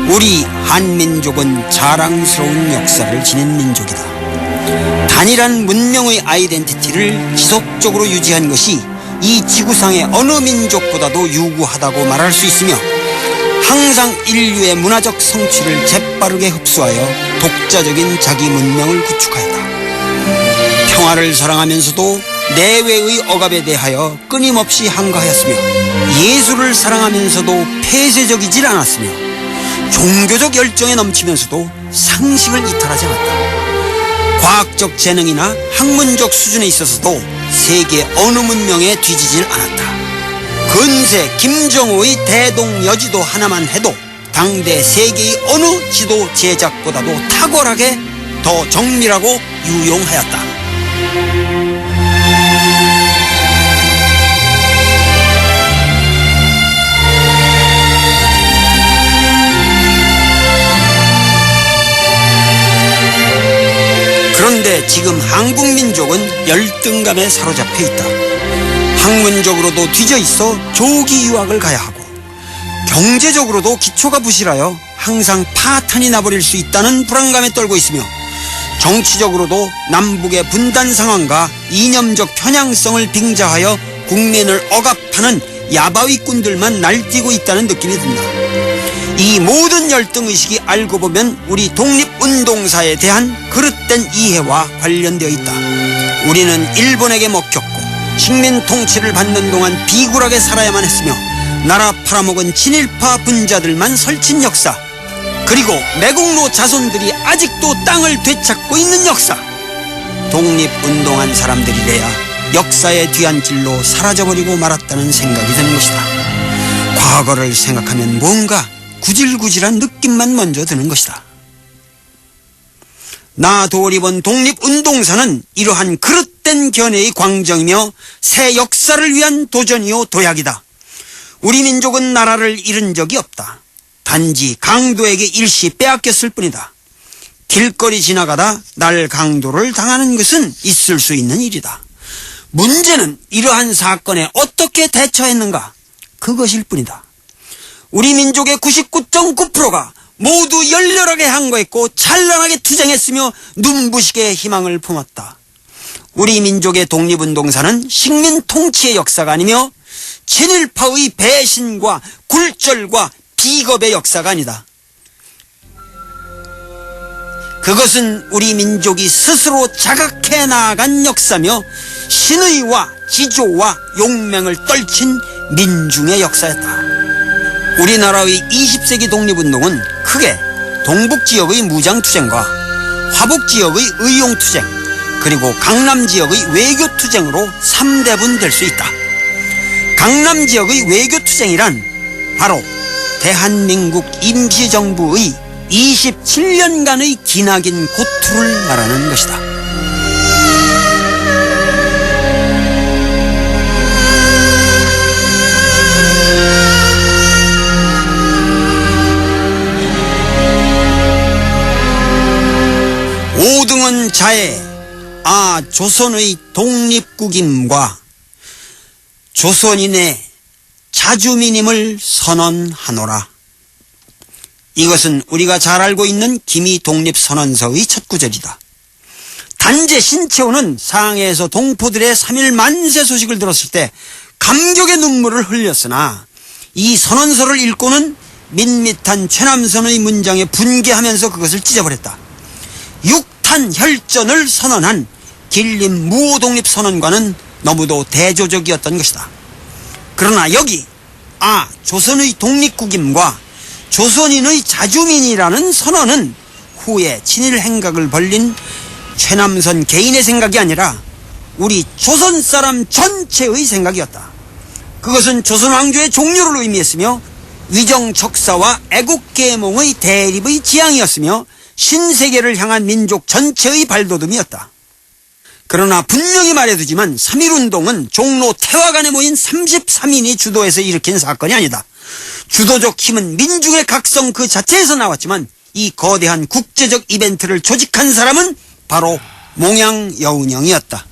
우리 한민족은 자랑스러운 역사를 지닌 민족이다. 단일한 문명의 아이덴티티를 지속적으로 유지한 것이 이 지구상의 어느 민족보다도 유구하다고 말할 수 있으며 항상 인류의 문화적 성취를 재빠르게 흡수하여 독자적인 자기 문명을 구축하였다. 평화를 사랑하면서도 내외의 억압에 대하여 끊임없이 항거하였으며 예술을 사랑하면서도 폐쇄적이질 않았으며 종교적 열정에 넘치면서도 상식을 이탈하지 않았다. 과학적 재능이나 학문적 수준에 있어서도 세계 어느 문명에 뒤지질 않았다. 근세 김정호의 대동여지도 하나만 해도 당대 세계의 어느 지도 제작보다도 탁월하게 더 정밀하고 유용하였다. 그런데 지금 한국민족은 열등감에 사로잡혀 있다. 학문적으로도 뒤져 있어 조기 유학을 가야 하고 경제적으로도 기초가 부실하여 항상 파탄이 나버릴 수 있다는 불안감에 떨고 있으며 정치적으로도 남북의 분단 상황과 이념적 편향성을 빙자하여 국민을 억압하는 야바위꾼들만 날뛰고 있다는 느낌이 든다. 이 모든 열등의식이 알고 보면 우리 독립운동사에 대한 그릇된 이해와 관련되어 있다. 우리는 일본에게 먹혔고 식민 통치를 받는 동안 비굴하게 살아야만 했으며 나라 팔아먹은 친일파 분자들만 설친 역사, 그리고 매국노 자손들이 아직도 땅을 되찾고 있는 역사. 독립운동한 사람들이래야 역사의 뒤안길로 사라져버리고 말았다는 생각이 드는 것이다. 과거를 생각하면 뭔가 구질구질한 느낌만 먼저 드는 것이다. 나 도리본 독립운동사는 이러한 그릇된 견해의 광정이며 새 역사를 위한 도전이요 도약이다. 우리 민족은 나라를 잃은 적이 없다. 단지 강도에게 일시 빼앗겼을 뿐이다. 길거리 지나가다 날 강도를 당하는 것은 있을 수 있는 일이다. 문제는 이러한 사건에 어떻게 대처했는가, 그것일 뿐이다. 우리 민족의 99.9%가 모두 열렬하게 항거했고 찬란하게 투쟁했으며 눈부시게 희망을 품었다. 우리 민족의 독립운동사는 식민 통치의 역사가 아니며 친일파의 배신과 굴절과 비겁의 역사가 아니다. 그것은 우리 민족이 스스로 자각해 나아간 역사며 신의와 지조와 용맹을 떨친 민중의 역사였다. 우리나라의 20세기 독립운동은 크게 동북지역의 무장투쟁과 화북지역의 의용투쟁, 그리고 강남지역의 외교투쟁으로 3대분 될 수 있다. 강남지역의 외교투쟁이란 바로 대한민국 임시정부의 27년간의 기나긴 고투를 말하는 것이다. 오등은 자에 조선의 독립국임과 조선인의 자주민임을 선언하노라. 이것은 우리가 잘 알고 있는 기미 독립선언서의 첫 구절이다. 단재 신채호는 상해에서 동포들의 3.1 만세 소식을 들었을 때 감격의 눈물을 흘렸으나 이 선언서를 읽고는 밋밋한 최남선의 문장에 분개하면서 그것을 찢어버렸다. 육탄 혈전을 선언한 길림 무호독립선언과는 너무도 대조적이었던 것이다. 그러나 여기 조선의 독립국임과 조선인의 자주민이라는 선언은 후에 친일 행각을 벌린 최남선 개인의 생각이 아니라 우리 조선 사람 전체의 생각이었다. 그것은 조선 왕조의 종료를 의미했으며 위정척사와 애국계몽의 대립의 지향이었으며 신세계를 향한 민족 전체의 발돋움이었다. 그러나 분명히 말해두지만 3.1운동은 종로 태화관에 모인 33인이 주도해서 일으킨 사건이 아니다. 주도적 힘은 민중의 각성 그 자체에서 나왔지만 이 거대한 국제적 이벤트를 조직한 사람은 바로 몽양여운형이었다.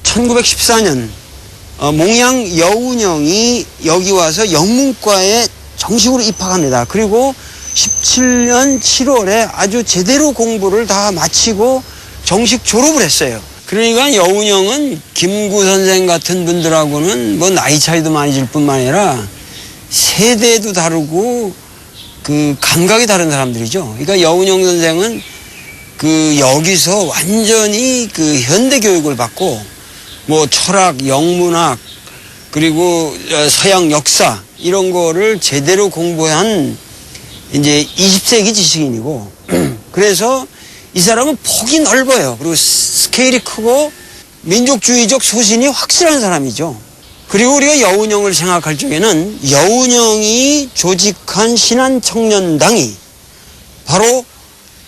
1914년 몽양 여운형이 여기 와서 영문과에 정식으로 입학합니다. 그리고 17년 7월에 아주 제대로 공부를 다 마치고 정식 졸업을 했어요. 그러니까 여운형은 김구 선생 같은 분들하고는 뭐 나이 차이도 많이 질 뿐만 아니라 세대도 다르고 그 감각이 다른 사람들이죠. 그러니까 여운형 선생은 그 여기서 완전히 그 현대 교육을 받고 뭐 철학, 영문학 그리고 서양 역사 이런 거를 제대로 공부한 이제 20세기 지식인이고 그래서 이 사람은 폭이 넓어요. 그리고 스케일이 크고 민족주의적 소신이 확실한 사람이죠. 그리고 우리가 여운형을 생각할 적에는 여운형이 조직한 신한청년당이 바로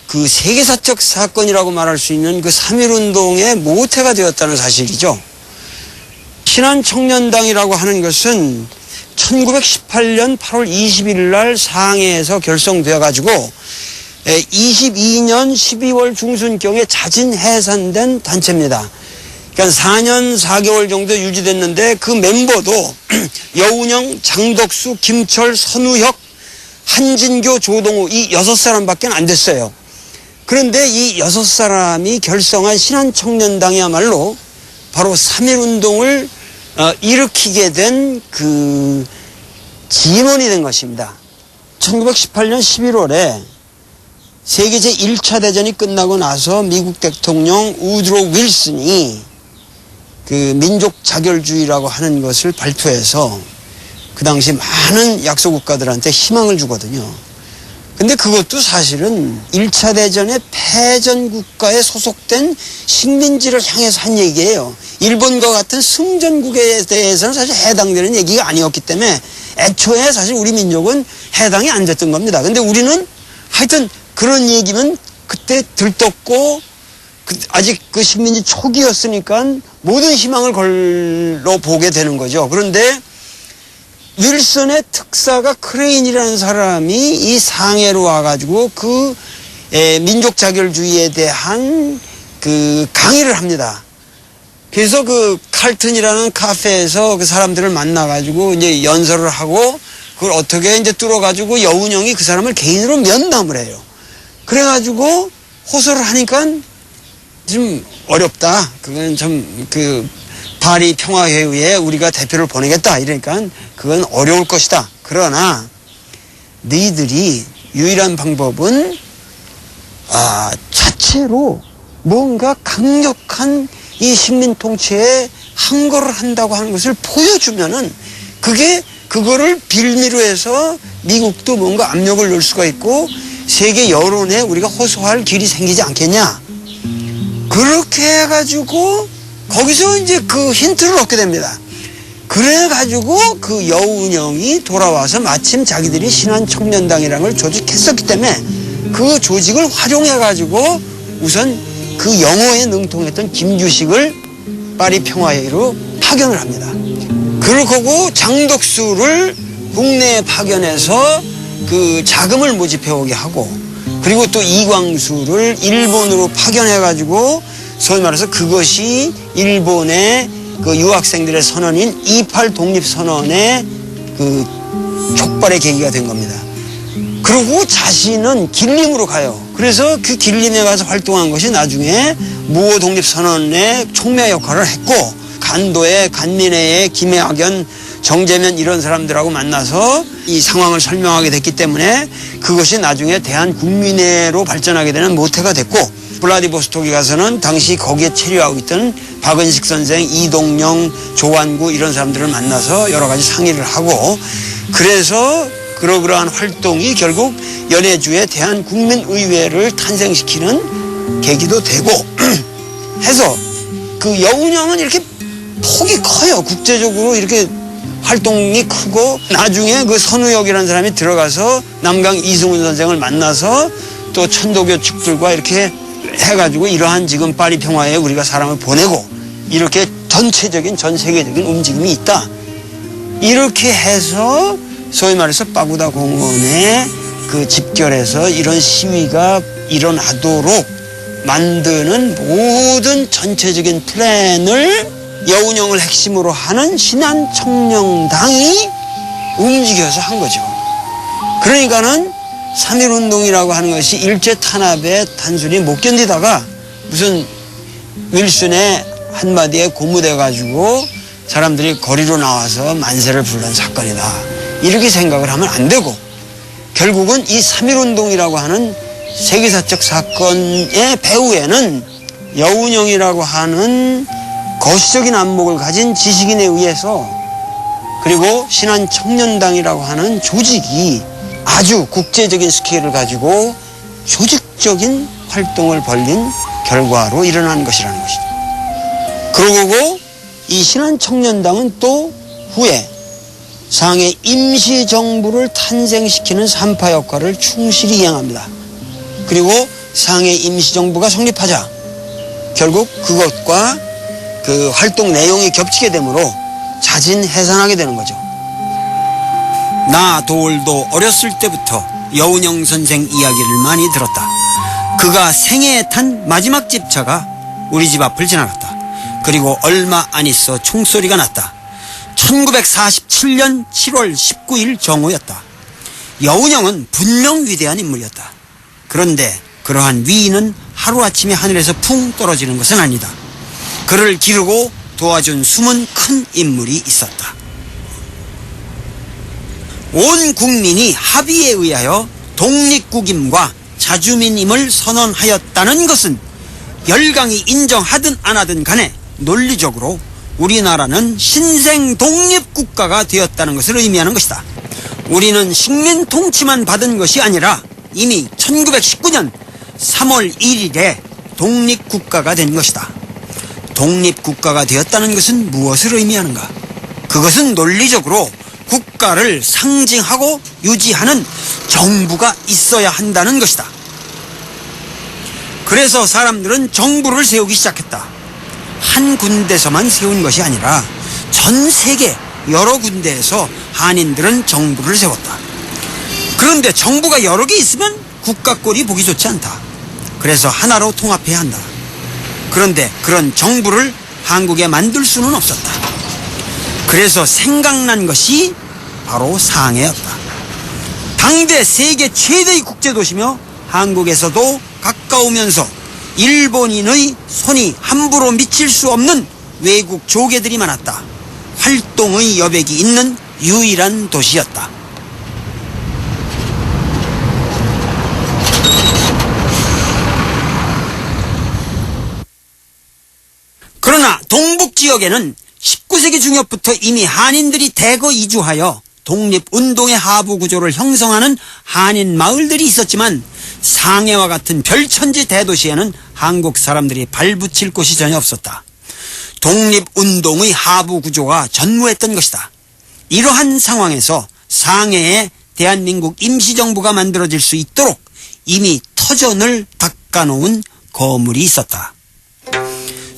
그 세계사적 사건이라고 말할 수 있는 그 3.1운동의 모태가 되었다는 사실이죠. 신한청년당이라고 하는 것은 1918년 8월 21일 날 상해에서 결성되어 가지고 22년 12월 중순경에 자진 해산된 단체입니다. 그러니까 4년 4개월 정도 유지됐는데 그 멤버도 여운형, 장덕수, 김철, 선우혁, 한진교, 조동우 이 6사람밖에 안 됐어요. 그런데 이 6사람이 결성한 신한청년당이야말로 바로 3.1운동을 일으키게 된 그 진원이 된 것입니다. 1918년 11월에 세계 제1차 대전이 끝나고 나서 미국 대통령 우드로 윌슨이 그 민족 자결주의라고 하는 것을 발표해서 그 당시 많은 약소 국가들한테 희망을 주거든요. 근데 그것도 사실은 1차 대전의 패전 국가에 소속된 식민지를 향해서 한 얘기예요. 일본과 같은 승전국에 대해서는 사실 해당되는 얘기가 아니었기 때문에 애초에 사실 우리 민족은 해당이 안 됐던 겁니다. 근데 우리는 하여튼 그런 얘기는 그때 들떴고 아직 그 식민지 초기였으니까 모든 희망을 걸러보게 되는 거죠. 그런데 윌슨의 특사가 크레인이라는 사람이 이 상해로 와가지고 그 민족 자결주의에 대한 그 강의를 합니다. 그래서 그 칼튼이라는 카페에서 그 사람들을 만나가지고 이제 연설을 하고 그걸 어떻게 이제 뚫어가지고 여운형이 그 사람을 개인으로 면담을 해요. 그래가지고 호소를 하니까 좀 어렵다. 그건 좀 그 파리 평화회의에 우리가 대표를 보내겠다. 이러니까 그건 어려울 것이다. 그러나 너희들이 유일한 방법은 자체로 뭔가 강력한 이 식민 통치에 항거를 한다고 하는 것을 보여주면은 그거를 빌미로 해서 미국도 뭔가 압력을 넣을 수가 있고 세계 여론에 우리가 호소할 길이 생기지 않겠냐. 그렇게 해가지고 거기서 이제 그 힌트를 얻게 됩니다. 그래가지고 그 여운형이 돌아와서 마침 자기들이 신한청년당이라는 걸 조직했었기 때문에 그 조직을 활용해가지고 우선 그 영어에 능통했던 김규식을 파리 평화회의로 파견을 합니다. 그러고 장덕수를 국내에 파견해서 그 자금을 모집해오게 하고 그리고 또 이광수를 일본으로 파견해가지고 소위 말해서 그것이 일본의 그 유학생들의 선언인 28 독립선언의 그 촉발의 계기가 된 겁니다. 그리고 자신은 길림으로 가요. 그래서 그 길림에 가서 활동한 것이 나중에 무호 독립선언의 촉매 역할을 했고 간도의 간민회의 김해학연 정재면 이런 사람들하고 만나서 이 상황을 설명하게 됐기 때문에 그것이 나중에 대한국민회로 발전하게 되는 모태가 됐고 블라디보스토크에 가서는 당시 거기에 체류하고 있던 박은식 선생, 이동영, 조완구 이런 사람들을 만나서 여러 가지 상의를 하고 그래서 그러한 활동이 결국 연해주의 대한국민의회를 탄생시키는 계기도 되고 해서 그 여운형은 이렇게 폭이 커요. 국제적으로 이렇게 활동이 크고 나중에 그 선우혁이라는 사람이 들어가서 남강 이승훈 선생을 만나서 또 천도교 측들과 이렇게 해가지고 이러한 지금 파리 평화에 우리가 사람을 보내고 이렇게 전체적인 전 세계적인 움직임이 있다. 이렇게 해서 소위 말해서 빠구다 공원에 그 집결해서 이런 시위가 일어나도록 만드는 모든 전체적인 플랜을 여운형을 핵심으로 하는 신한청년당이 움직여서 한 거죠. 그러니까는 3.1운동이라고 하는 것이 일제 탄압에 단순히 못 견디다가 무슨 윌슨의 한마디에 고무돼가지고 사람들이 거리로 나와서 만세를 부른 사건이다, 이렇게 생각을 하면 안 되고, 결국은 이 3.1운동이라고 하는 세계사적 사건의 배후에는 여운형이라고 하는 거시적인 안목을 가진 지식인에 의해서, 그리고 신한청년당이라고 하는 조직이 아주 국제적인 스케일을 가지고 조직적인 활동을 벌린 결과로 일어난 것이라는 것이죠. 그러고 이 신한청년당은 또 후에 상해 임시정부를 탄생시키는 산파 역할을 충실히 이행합니다. 그리고 상해 임시정부가 성립하자 결국 그것과 그 활동 내용이 겹치게 되므로 자진해산하게 되는 거죠. 나 도올도 어렸을 때부터 여운형 선생 이야기를 많이 들었다. 그가 생애에 탄 마지막 집차가 우리 집 앞을 지나갔다. 그리고 얼마 안 있어 총소리가 났다. 1947년 7월 19일 정오였다. 여운형은 분명 위대한 인물이었다. 그런데 그러한 위인은 하루아침에 하늘에서 풍 떨어지는 것은 아니다. 그를 기르고 도와준 숨은 큰 인물이 있었다. 온 국민이 합의에 의하여 독립국임과 자주민임을 선언하였다는 것은 열강이 인정하든 안 하든 간에 논리적으로 우리나라는 신생 독립국가가 되었다는 것을 의미하는 것이다. 우리는 식민 통치만 받은 것이 아니라 이미 1919년 3월 1일에 독립국가가 된 것이다. 독립국가가 되었다는 것은 무엇을 의미하는가? 그것은 논리적으로 국가를 상징하고 유지하는 정부가 있어야 한다는 것이다. 그래서 사람들은 정부를 세우기 시작했다. 한 군데서만 세운 것이 아니라 전 세계 여러 군데에서 한인들은 정부를 세웠다. 그런데 정부가 여러 개 있으면 국가 꼴이 보기 좋지 않다. 그래서 하나로 통합해야 한다. 그런데 그런 정부를 한국에 만들 수는 없었다. 그래서 생각난 것이 바로 상해였다. 당대 세계 최대의 국제도시며 한국에서도 가까우면서 일본인의 손이 함부로 미칠 수 없는 외국 조개들이 많았다. 활동의 여백이 있는 유일한 도시였다. 그러나 동북지역에는 19세기 중엽부터 이미 한인들이 대거 이주하여 독립운동의 하부구조를 형성하는 한인 마을들이 있었지만 상해와 같은 별천지 대도시에는 한국 사람들이 발붙일 곳이 전혀 없었다. 독립운동의 하부구조가 전무했던 것이다. 이러한 상황에서 상해에 대한민국 임시정부가 만들어질 수 있도록 이미 터전을 닦아놓은 거물이 있었다.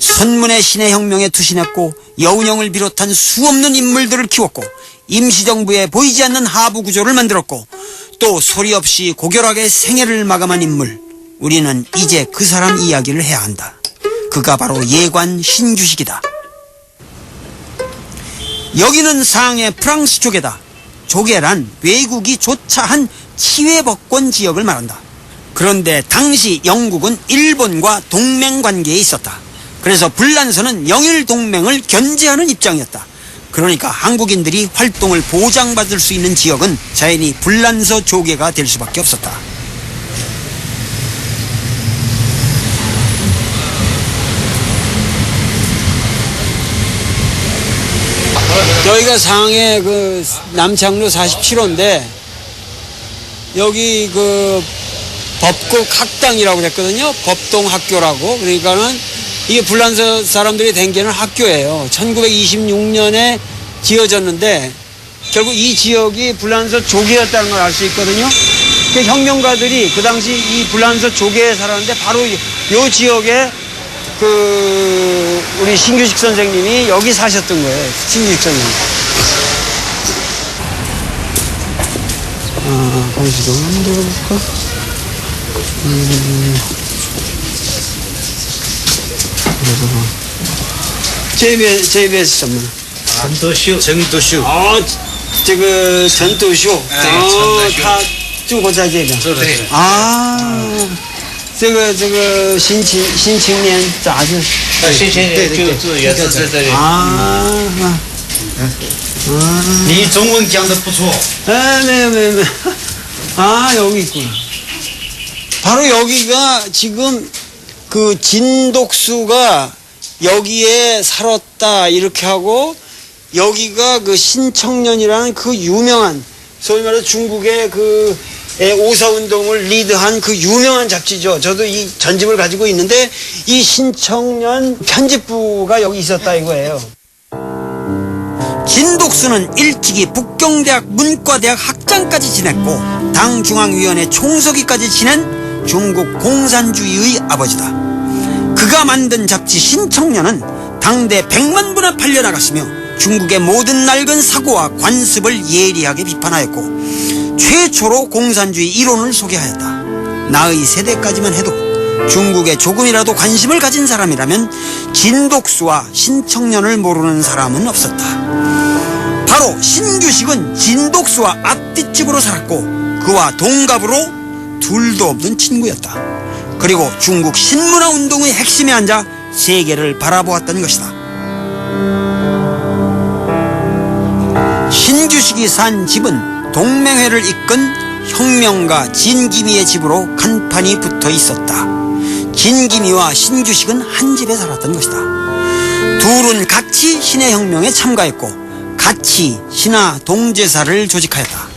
선문의 신의 혁명에 투신했고 여운형을 비롯한 수없는 인물들을 키웠고 임시정부에 보이지 않는 하부구조를 만들었고 또 소리 없이 고결하게 생애를 마감한 인물, 우리는 이제 그 사람 이야기를 해야 한다. 그가 바로 예관 신규식이다. 여기는 상해 프랑스 조개다. 조개란 외국이 조차한 치외법권 지역을 말한다. 그런데 당시 영국은 일본과 동맹관계에 있었다. 그래서 불란서는 영일동맹을 견제하는 입장이었다. 그러니까 한국인들이 활동을 보장받을 수 있는 지역은 자연히 불란서 조개가 될 수밖에 없었다. 여기가 상해 그 남창로 47호인데 여기 그 법국 학당이라고 했거든요. 법동학교라고. 그러니까는 이게 불란서 사람들이 댕기는 학교예요. 1926년에 지어졌는데 결국 이 지역이 불란서 조개였다는 걸 알 수 있거든요. 그 혁명가들이 그 당시 이 불란서 조개에 살았는데 바로 이 지역에 그 우리 신규식 선생님이 여기 사셨던 거예요. 신규식 선생님. 거기서 한번 들어볼까? JBS 전문. 전도쇼. 전도쇼.这个陈独秀，他住过在这边。对。这个新青年杂志。新青年就也是在这里。你中文讲得不错。没有。여기 있구나. 바로 여기가 지금 그 진독수가 여기에 살았다 이렇게 하고 여기가 그 신청년이라는 그 유명한 소위 말해서 중국의 그 오사운동을 리드한 그 유명한 잡지죠. 저도 이 전집을 가지고 있는데 이 신청년 편집부가 여기 있었다 이거예요. 진독수는 일찍이 북경대학 문과대학 학장까지 지냈고 당 중앙위원회 총서기까지 지낸 중국 공산주의의 아버지다. 그가 만든 잡지 신청년은 당대 100만 부나 팔려나갔으며 중국의 모든 낡은 사고와 관습을 예리하게 비판하였고 최초로 공산주의 이론을 소개하였다. 나의 세대까지만 해도 중국에 조금이라도 관심을 가진 사람이라면 진독수와 신청년을 모르는 사람은 없었다. 바로 신규식은 진독수와 앞뒷집으로 살았고 그와 동갑으로 둘도 없는 친구였다. 그리고 중국 신문화 운동의 핵심에 앉아 세계를 바라보았던 것이다. 신규식이 산 집은 동맹회를 이끈 혁명가 진기미의 집으로 간판이 붙어 있었다. 진기미와 신규식은 한 집에 살았던 것이다. 둘은 같이 신해혁명에 참가했고 같이 신화동제사를 조직하였다.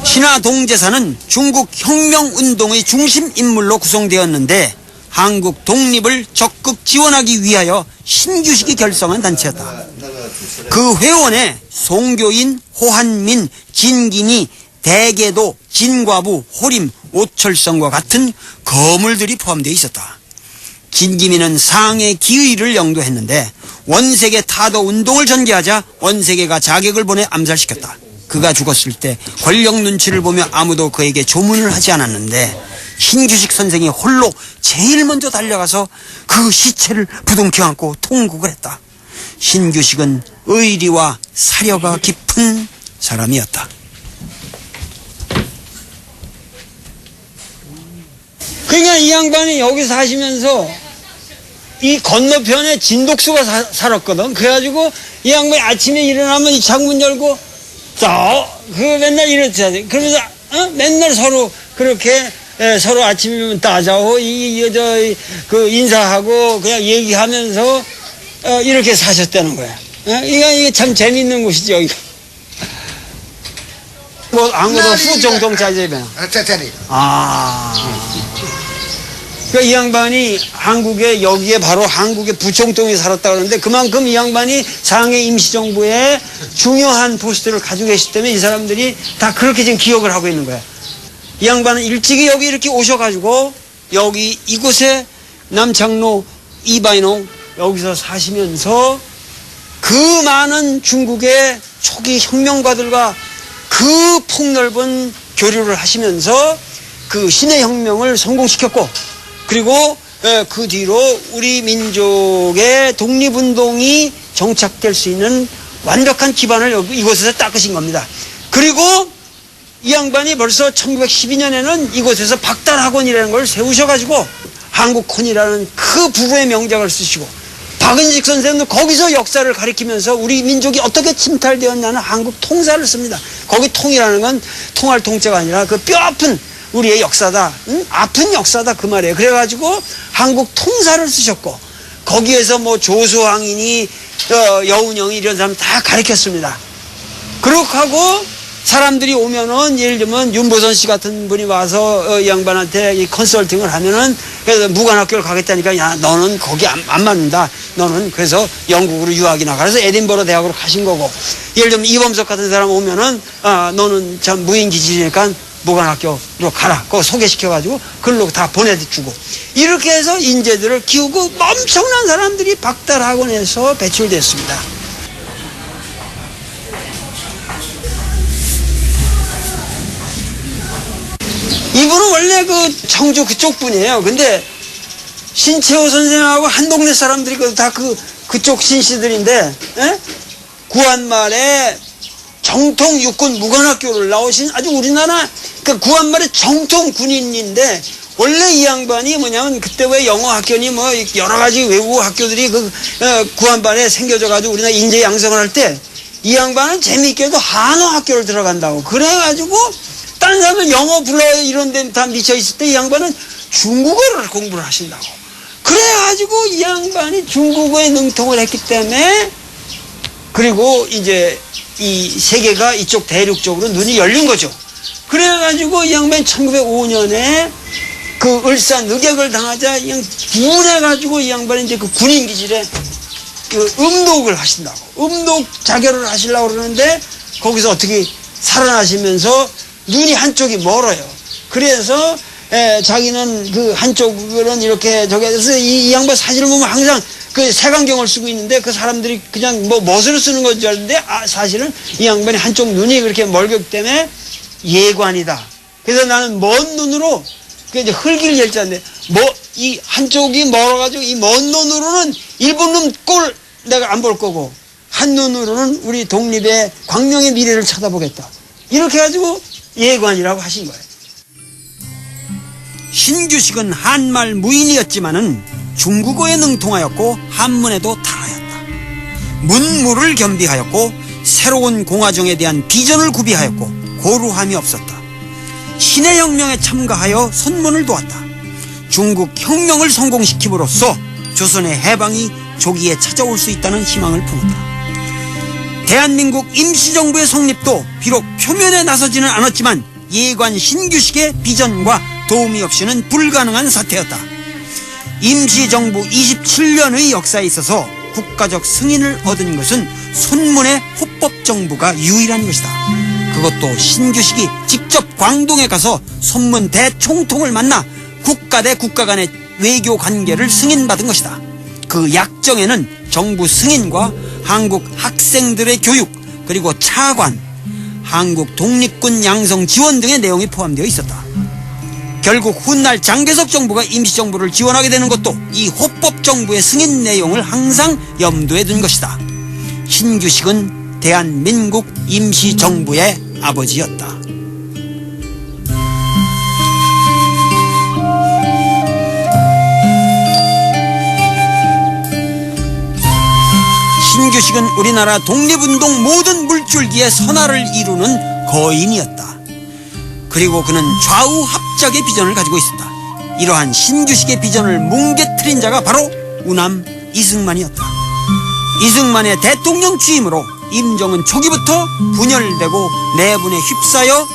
신화동제사는 중국 혁명운동의 중심 인물로 구성되었는데 한국 독립을 적극 지원하기 위하여 신규식이 결성한 단체였다. 그 회원에 송교인, 호한민, 진기미, 대계도, 진과부, 호림, 오철성과 같은 거물들이 포함되어 있었다. 진기미는 상해 기의를 영도했는데 원세계 타도 운동을 전개하자 원세계가 자객을 보내 암살시켰다. 그가 죽었을 때 권력 눈치를 보며 아무도 그에게 조문을 하지 않았는데 신규식 선생이 홀로 제일 먼저 달려가서 그 시체를 부둥켜 안고 통곡을 했다. 신규식은 의리와 사려가 깊은 사람이었다. 그러니까 이 양반이 여기 사시면서 이 건너편에 진독수가 살았거든. 그래가지고 이 양반이 아침에 일어나면 이 창문 열고 그 맨날 이랬지. 그러면서 맨날 서로 그렇게 서로 아침이면 따자고 그 인사하고 그냥 얘기하면서 이렇게 사셨다는 거야. 이게 참 재밌는 곳이죠. 이거. 뭐 아무도 후정동 짜제면. 그러니까 이 양반이 한국에 여기에 바로 한국의 부총동에 살았다 그러는데 그만큼 이 양반이 상해 임시정부에 중요한 포스트를 가지고 계시기 때문에 이 사람들이 다 그렇게 지금 기억을 하고 있는 거야. 이 양반은 일찍이 여기 이렇게 오셔가지고 여기 이곳에 남창로 이바이농 여기서 사시면서 그 많은 중국의 초기 혁명가들과 그 폭넓은 교류를 하시면서 그 신해혁명을 성공시켰고 그리고 그 뒤로 우리 민족의 독립운동이 정착될 수 있는 완벽한 기반을 이곳에서 닦으신 겁니다. 그리고 이 양반이 벌써 1912년에는 이곳에서 박달학원이라는 걸 세우셔가지고 한국콘이라는 그 부부의 명작을 쓰시고 박은식 선생도 거기서 역사를 가리키면서 우리 민족이 어떻게 침탈되었냐는 한국 통사를 씁니다. 거기 통이라는 건 통할 통째가 아니라 그 뼈아픈 우리의 역사다. 아픈 역사다 그 말이에요. 그래가지고 한국 통사를 쓰셨고 거기에서 뭐 조소왕이니 여운형이 이런 사람 다 가르쳤습니다. 그렇게 하고 사람들이 오면은 예를 들면 윤보선 씨 같은 분이 와서 이 양반한테 이 컨설팅을 하면은 그래서 무관학교를 가겠다니까 야 너는 거기 안 맞는다. 너는 그래서 영국으로 유학이나 가서 에딘버러 대학으로 가신 거고 예를 들면 이범석 같은 사람 오면은 너는 참 무인기질이니까 무관학교로 가라. 그거 소개시켜가지고 글로 다 보내주고 이렇게 해서 인재들을 키우고 엄청난 사람들이 박달학원에서 배출됐습니다. 이분은 원래 그 청주 그쪽 분이에요. 근데 신채호 선생하고 한 동네 사람들이거든. 다 그쪽 신씨들인데, 에? 구한말에 정통 육군 무관학교를 나오신 아주 우리나라 구한말의 정통 군인인데, 원래 이 양반이 뭐냐면 그때 왜 영어 학교니 뭐 여러 가지 외국 학교들이 구한말에 생겨져가지고 우리나라 인재 양성을 할 때 이 양반은 재미있게도 한어 학교를 들어간다고. 그래가지고 딴 사람은 영어 불어 이런 데 다 미쳐 있을 때 이 양반은 중국어를 공부를 하신다고. 그래가지고 이 양반이 중국어에 능통을 했기 때문에, 그리고 이제 이 세계가 이쪽 대륙 쪽으로 눈이 열린 거죠. 그래가지고 이 양반이 1905년에 그 을산 늑역을 당하자 그냥 분해가지고 이 양반이 이제 그 군인기질에 그 음독을 하신다고. 음독 자결을 하시려고 그러는데 거기서 어떻게 살아나시면서 눈이 한쪽이 멀어요. 그래서 자기는 그 한쪽은 이렇게 저기서 이 양반 사진을 보면 항상 그 색안경을 쓰고 있는데 그 사람들이 그냥 뭐 멋으로 쓰는 건 줄 알았는데 사실은 이 양반이 한쪽 눈이 그렇게 멀기 때문에 예관이다. 그래서 나는 먼 눈으로 그 이제 흙일 열자인데 이 한쪽이 멀어가지고 이 먼 눈으로는 일본 놈 꼴 내가 안 볼 거고 한 눈으로는 우리 독립의 광명의 미래를 쳐다보겠다. 이렇게 해가지고 예관이라고 하신 거예요. 신규식은 한말 무인이었지만은 중국어에 능통하였고 한문에도 달하였다. 문무를 겸비하였고 새로운 공화정에 대한 비전을 구비하였고 고루함이 없었다. 신의 혁명에 참가하여 선문을 도왔다. 중국 혁명을 성공시킴으로써 조선의 해방이 조기에 찾아올 수 있다는 희망을 품었다. 대한민국 임시정부의 성립도 비록 표면에 나서지는 않았지만 예관 신규식의 비전과 도움이 없이는 불가능한 사태였다. 임시정부 27년의 역사에 있어서 국가적 승인을 얻은 것은 손문의 호법정부가 유일한 것이다. 그것도 신규식이 직접 광동에 가서 손문 대총통을 만나 국가 대 국가 간의 외교 관계를 승인받은 것이다. 그 약정에는 정부 승인과 한국 학생들의 교육, 그리고 차관, 한국 독립군 양성 지원 등의 내용이 포함되어 있었다. 결국 훗날 장개석 정부가 임시정부를 지원하게 되는 것도 이 호법정부의 승인 내용을 항상 염두에 둔 것이다. 신규식은 대한민국 임시정부의 아버지였다. 신규식은 우리나라 독립운동 모든 물줄기의 선화를 이루는 거인이었다. 그리고 그는 좌우 합작의 비전을 가지고 있었다. 이러한 신규식의 비전을 뭉개트린 자가 바로 우남 이승만이었다. 이승만의 대통령 취임으로 임정은 초기부터 분열되고 내분에 휩싸여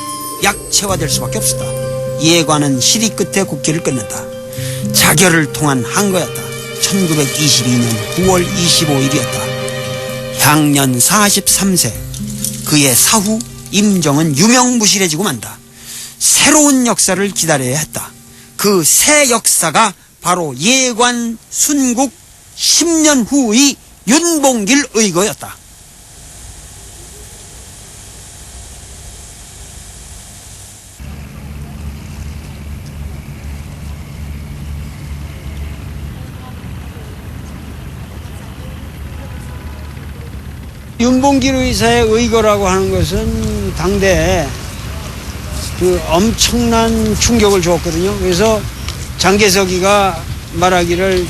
약체화될 수밖에 없었다. 예관은 시리 끝에 국기를 끊는다. 자결을 통한 항거였다. 1922년 9월 25일이었다. 향년 43세. 그의 사후 임정은 유명무실해지고 만다. 새로운 역사를 기다려야 했다. 그 새 역사가 바로 예관 순국 10년 후의 윤봉길 의거였다. 윤봉길 의사의 의거라고 하는 것은 당대에 그 엄청난 충격을 주었거든요. 그래서 장개석이가 말하기를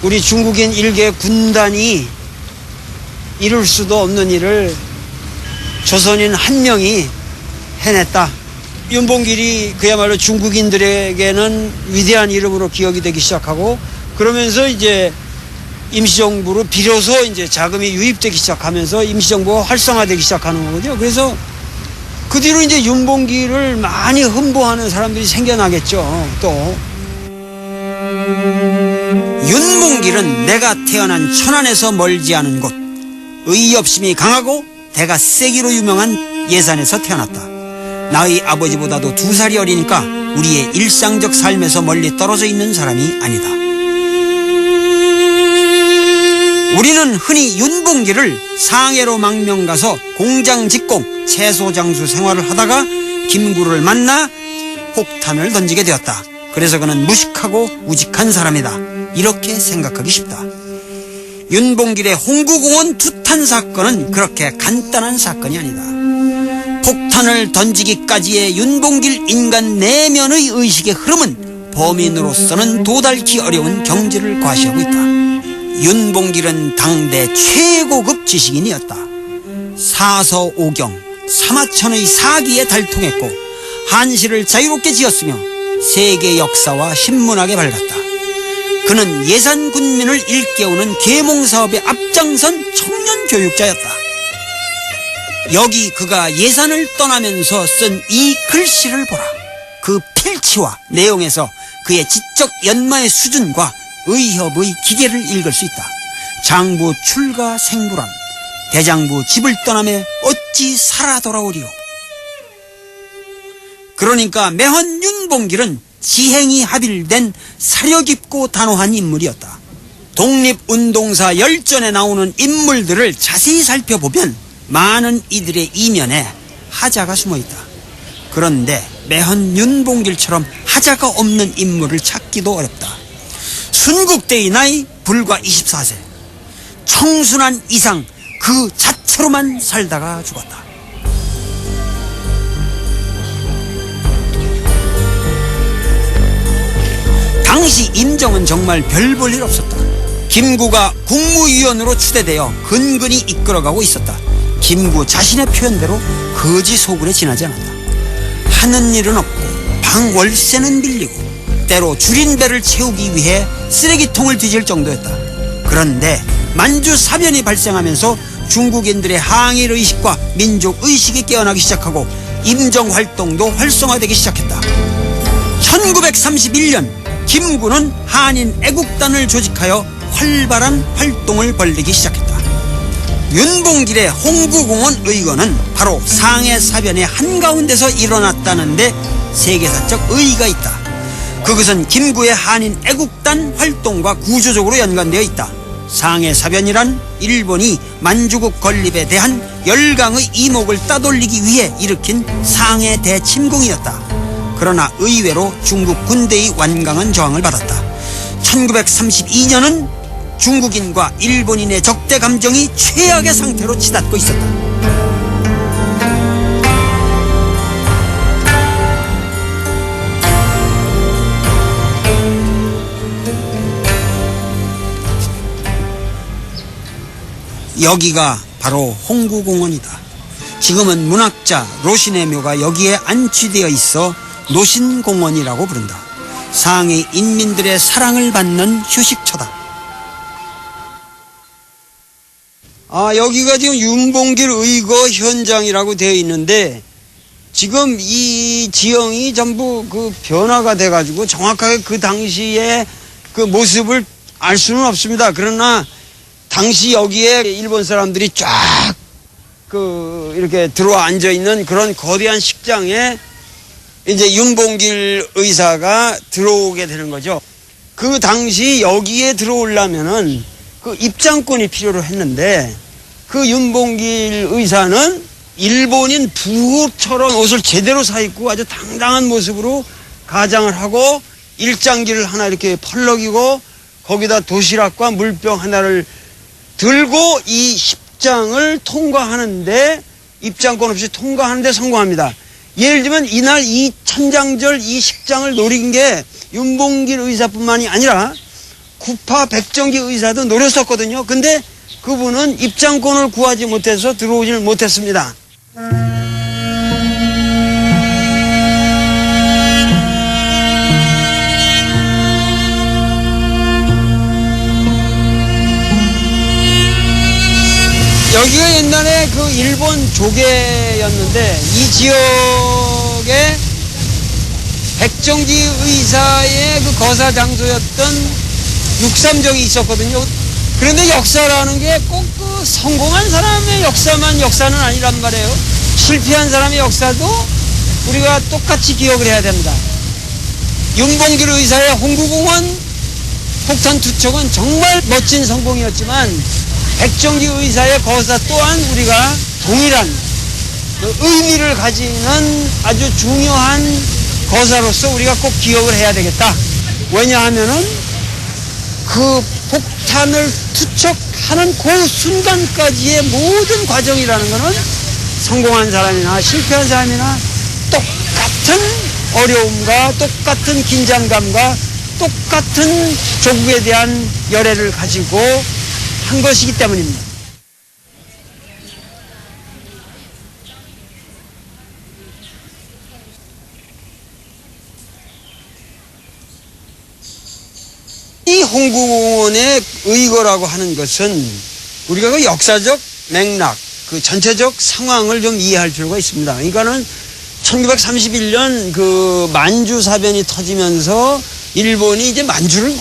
우리 중국인 일개 군단이 이룰 수도 없는 일을 조선인 한 명이 해냈다. 윤봉길이 그야말로 중국인들에게는 위대한 이름으로 기억이 되기 시작하고, 그러면서 이제 임시정부로 비로소 이제 자금이 유입되기 시작하면서 임시정부가 활성화되기 시작하는 거거든요. 그래서 그 뒤로 이제 윤봉길을 많이 흠보하는 사람들이 생겨나겠죠. 또 윤봉길은 내가 태어난 천안에서 멀지 않은 곳, 의협심이 강하고 대가 세기로 유명한 예산에서 태어났다. 나의 아버지보다도 2살이 어리니까 우리의 일상적 삶에서 멀리 떨어져 있는 사람이 아니다. 우리는 흔히 윤봉길을 상해로 망명 가서 공장 직공, 채소 장수 생활을 하다가 김구를 만나 폭탄을 던지게 되었다. 그래서 그는 무식하고 우직한 사람이다. 이렇게 생각하기 쉽다. 윤봉길의 홍구공원 투탄 사건은 그렇게 간단한 사건이 아니다. 폭탄을 던지기까지의 윤봉길 인간 내면의 의식의 흐름은 범인으로서는 도달키 어려운 경지를 과시하고 있다. 윤봉길은 당대 최고급 지식인이었다. 사서오경, 사마천의 사기에 달통했고 한시를 자유롭게 지었으며 세계 역사와 신문학에 밝았다. 그는 예산 군민을 일깨우는 계몽사업에 앞장선 청년 교육자였다. 여기 그가 예산을 떠나면서 쓴 이 글씨를 보라. 그 필치와 내용에서 그의 지적 연마의 수준과 의협의 기계를 읽을 수 있다. 장부 출가 생부람, 대장부 집을 떠나매 어찌 살아 돌아오리요. 그러니까 매헌 윤봉길은 지행이 합일된 사려 깊고 단호한 인물이었다. 독립운동사 열전에 나오는 인물들을 자세히 살펴보면 많은 이들의 이면에 하자가 숨어있다. 그런데 매헌 윤봉길처럼 하자가 없는 인물을 찾기도 어렵다. 순국대의 나이 불과 24세. 청순한 이상 그 자체로만 살다가 죽었다. 당시 임정은 정말 별 볼 일 없었다. 김구가 국무위원으로 추대되어 근근히 이끌어가고 있었다. 김구 자신의 표현대로 거지 소굴에 지나지 않았다. 하는 일은 없고 방 월세는 빌리고 때로 줄인 배를 채우기 위해 쓰레기통을 뒤질 정도였다. 그런데 만주 사변이 발생하면서 중국인들의 항일의식과 민족의식이 깨어나기 시작하고 임정활동도 활성화되기 시작했다. 1931년 김구는 한인 애국단을 조직하여 활발한 활동을 벌이기 시작했다. 윤봉길의 홍구공원 의거는 바로 상해사변의 한가운데서 일어났다는데 세계사적 의의가 있다. 그것은 김구의 한인 애국단 활동과 구조적으로 연관되어 있다. 상해사변이란 일본이 만주국 건립에 대한 열강의 이목을 따돌리기 위해 일으킨 상해 대침공이었다. 그러나 의외로 중국 군대의 완강한 저항을 받았다. 1932년은 중국인과 일본인의 적대 감정이 최악의 상태로 치닫고 있었다. 여기가 바로 홍구공원이다. 지금은 문학자 로신의 묘가 여기에 안치되어 있어 노신공원이라고 부른다. 상해 인민들의 사랑을 받는 휴식처다. 여기가 지금 윤봉길 의거 현장이라고 되어 있는데 지금 이 지형이 전부 그 변화가 돼가지고 정확하게 그 당시의 그 모습을 알 수는 없습니다. 그러나 당시 여기에 일본 사람들이 쫙 이렇게 들어와 앉아 있는 그런 거대한 식장에 이제 윤봉길 의사가 들어오게 되는 거죠. 그 당시 여기에 들어오려면은 그 입장권이 필요로 했는데 그 윤봉길 의사는 일본인 부호처럼 옷을 제대로 사입고 아주 당당한 모습으로 가장을 하고 일장기를 하나 이렇게 펄럭이고 거기다 도시락과 물병 하나를 들고 이 십장을 통과하는데 입장권 없이 통과하는데 성공합니다. 예를 들면 이날 이 천장절 이 식장을 노린 게 윤봉길 의사뿐만이 아니라 구파 백정기 의사도 노렸었거든요. 근데 그분은 입장권을 구하지 못해서 들어오지를 못했습니다. 여기가 옛날에 그 일본 조계였는데 이 지역에 백정기 의사의 그 거사 장소였던 육삼정이 있었거든요. 그런데 역사라는 게 꼭 그 성공한 사람의 역사만 역사는 아니란 말이에요. 실패한 사람의 역사도 우리가 똑같이 기억을 해야 됩니다. 윤봉길 의사의 홍구공원 폭탄 투척은 정말 멋진 성공이었지만 백정기 의사의 거사 또한 우리가 동일한 의미를 가지는 아주 중요한 거사로서 우리가 꼭 기억을 해야 되겠다. 왜냐하면은 그 폭탄을 투척하는 그 순간까지의 모든 과정이라는 것은 성공한 사람이나 실패한 사람이나 똑같은 어려움과 똑같은 긴장감과 똑같은 조국에 대한 열애를 가지고 한 것이기 때문입니다. 이 홍구공원의 의거라고 하는 것은 우리가 그 역사적 맥락, 그 전체적 상황을 좀 이해할 필요가 있습니다. 그러니까는 1931년 그 만주 사변이 터지면서 일본이 이제 만주를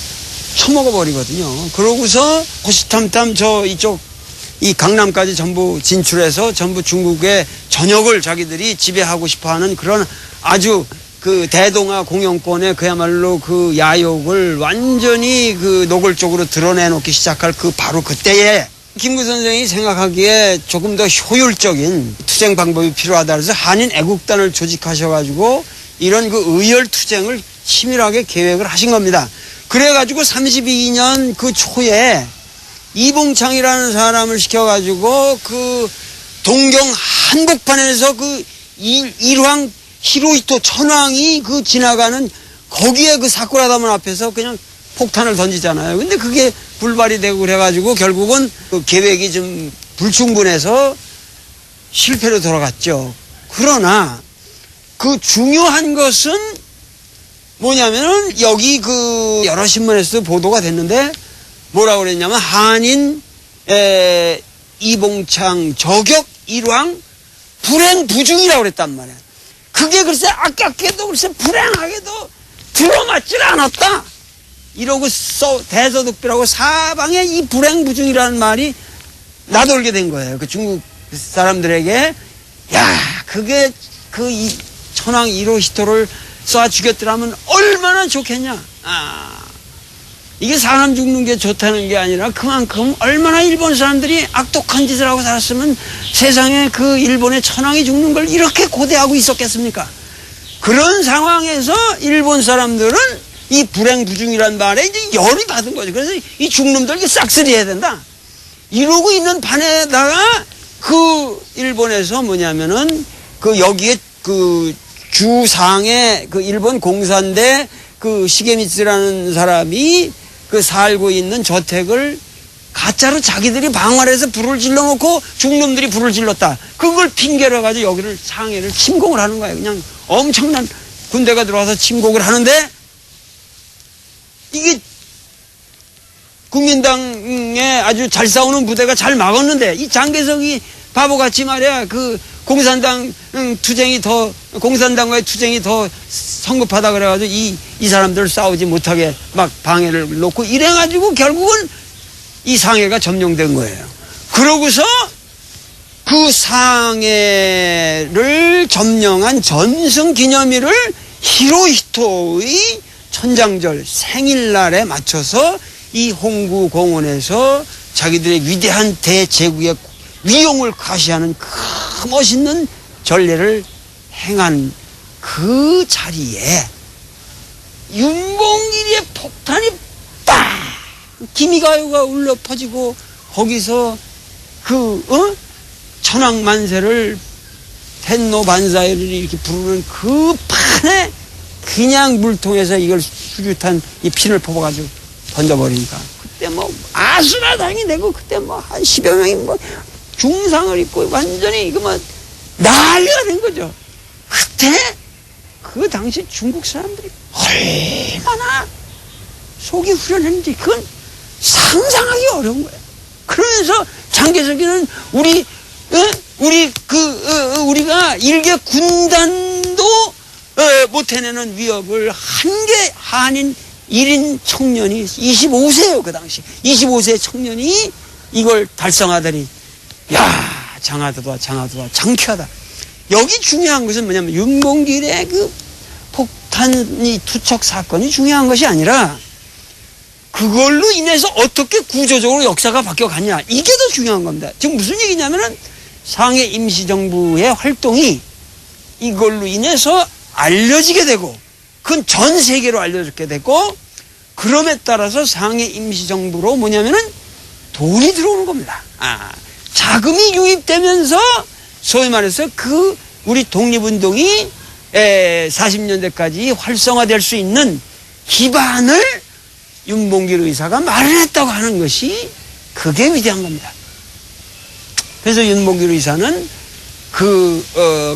처먹어 버리거든요. 그러고서 호시탐탐 저 이쪽 이 강남까지 전부 진출해서 전부 중국의 전역을 자기들이 지배하고 싶어 하는 그런 아주 그 대동아 공영권의 그야말로 그 야욕을 완전히 그 노골적으로 드러내놓기 시작할 그 바로 그때에 김구 선생이 생각하기에 조금 더 효율적인 투쟁 방법이 필요하다 그래서 한인 애국단을 조직하셔가지고 이런 그 의열 투쟁을 치밀하게 계획을 하신 겁니다. 그래가지고 32년 그 초에 이봉창이라는 사람을 시켜가지고 그 동경 한복판에서 그 일왕 히로히토 천황이 그 지나가는 거기에 그 사쿠라다문 앞에서 그냥 폭탄을 던지잖아요. 근데 그게 불발이 되고 그래가지고 결국은 그 계획이 좀 불충분해서 실패로 돌아갔죠. 그러나 그 중요한 것은 뭐냐면은 여기 그 여러 신문에서 보도가 됐는데 뭐라고 그랬냐면 한인 이봉창 저격 일왕 불행부중이라고 그랬단 말이야. 그게 글쎄 아깝게도 글쎄 불행하게도 들어맞질 않았다. 이러고 대서독비라고 사방에 이 불행부중이라는 말이 나돌게 된 거예요. 그 중국 사람들에게 야 그게 그 천황 히로히토를 쏴 죽였더라면 얼마나 좋겠냐. 이게 사람 죽는 게 좋다는 게 아니라 그만큼 얼마나 일본 사람들이 악독한 짓을 하고 살았으면 세상에 그 일본의 천황이 죽는 걸 이렇게 고대하고 있었겠습니까? 그런 상황에서 일본 사람들은 이 불행부중이란 말에 이제 열이 받은 거죠. 그래서 이 죽놈들 싹쓸이해야 된다. 이러고 있는 판에다가 그 일본에서 뭐냐면은 그 여기에 그 주상에 그 일본 공산대 그 시게미츠라는 사람이 그 살고 있는 저택을 가짜로 자기들이 방화를 해서 불을 질러놓고 중놈들이 불을 질렀다. 그걸 핑계로 해가지고 여기를 상해를 침공을 하는 거예요. 그냥 엄청난 군대가 들어와서 침공을 하는데 이게 국민당에 아주 잘 싸우는 부대가 잘 막았는데 이 장개석이 바보같이 말이야 그 공산당과의 투쟁이 더 성급하다 그래가지고 이 사람들 싸우지 못하게 막 방해를 놓고 이래가지고 결국은 이 상해가 점령된 거예요. 그러고서 그 상해를 점령한 전승 기념일을 히로히토의 천장절 생일날에 맞춰서 이 홍구공원에서 자기들의 위대한 대제국의 위용을 과시하는 그 멋있는 전례를 행한 그 자리에 윤봉길의 폭탄이 빡! 기미가요가 울려 퍼지고 거기서 천황만세를 텐노 반사회를 이렇게 부르는 그 판에 그냥 물통에서 이걸 수류탄 이 핀을 뽑아가지고 던져버리니까 그때 뭐 아수라장이 되고 그때 뭐 한 10여 명이 뭐 중상을 입고 완전히 이거 뭐 난리가 된 거죠. 그때 그 당시 중국 사람들이 얼마나 속이 후련했는지 그건 상상하기 어려운 거예요. 그러면서 장개석이는 우리가 일개 군단도 못 해내는 위협을 한 개 한인 1인 청년이 25세예요. 그 당시 25세 청년이 이걸 달성하더니 야 장하다 장쾌하다. 여기 중요한 것은 뭐냐면 윤봉길의 그 폭탄이 투척 사건이 중요한 것이 아니라 그걸로 인해서 어떻게 구조적으로 역사가 바뀌어갔냐 이게 더 중요한 겁니다. 지금 무슨 얘기냐면은 상해 임시정부의 활동이 이걸로 인해서 알려지게 되고 그건 전 세계로 알려지게 되고 그럼에 따라서 상해 임시정부로 뭐냐면은 돈이 들어오는 겁니다. 자금이 유입되면서 소위 말해서 그 우리 독립운동이 40년대까지 활성화될 수 있는 기반을 윤봉길 의사가 마련했다고 하는 것이 그게 위대한 겁니다. 그래서 윤봉길 의사는